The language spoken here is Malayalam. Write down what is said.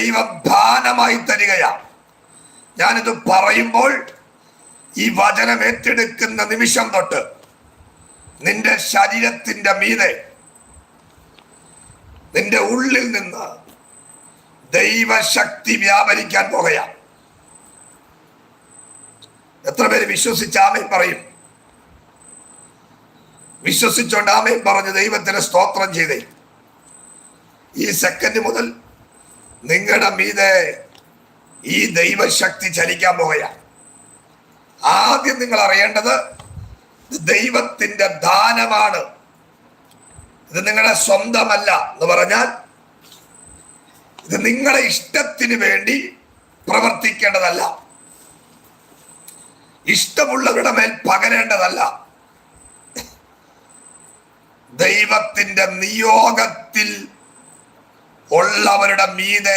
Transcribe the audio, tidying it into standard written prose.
ദൈവം ദാനമായി തരികയാണ്. ഞാനിത് പറയുമ്പോൾ ഈ വചനം ഏറ്റെടുക്കുന്ന നിമിഷം തൊട്ട് നിന്റെ ശരീരത്തിന്റെ മീതെ, നിന്റെ ഉള്ളിൽ നിന്ന് ദൈവശക്തി വ്യാപരിക്കാൻ പോകുകയാണ്. എത്ര പേര് വിശ്വസിച്ച് ആമേൻ പറയും? വിശ്വസിച്ചോണ്ട് ആമേൻ പറഞ്ഞ് ദൈവത്തിന് സ്തോത്രം ചെയ്തേ. ഈ സെക്കൻഡ് മുതൽ നിങ്ങളുടെ മീതെ ഈ ദൈവശക്തി ചലിക്കാൻ പോകുകയാണ്. ആദ്യം നിങ്ങൾ അറിയേണ്ടത് ദൈവത്തിന്റെ ദാനമാണ്. ഇത് നിങ്ങളുടെ സ്വന്തമല്ല എന്ന് പറഞ്ഞാൽ ഇത് നിങ്ങളുടെ ഇഷ്ടത്തിന് വേണ്ടി പ്രവർത്തിക്കേണ്ടതല്ല, ഇഷ്ടമുള്ളവരുടെ മേൽ പകരേണ്ടതല്ല. ദൈവത്തിന്റെ നിയോഗത്തിൽ ഉള്ളവരുടെ മീതെ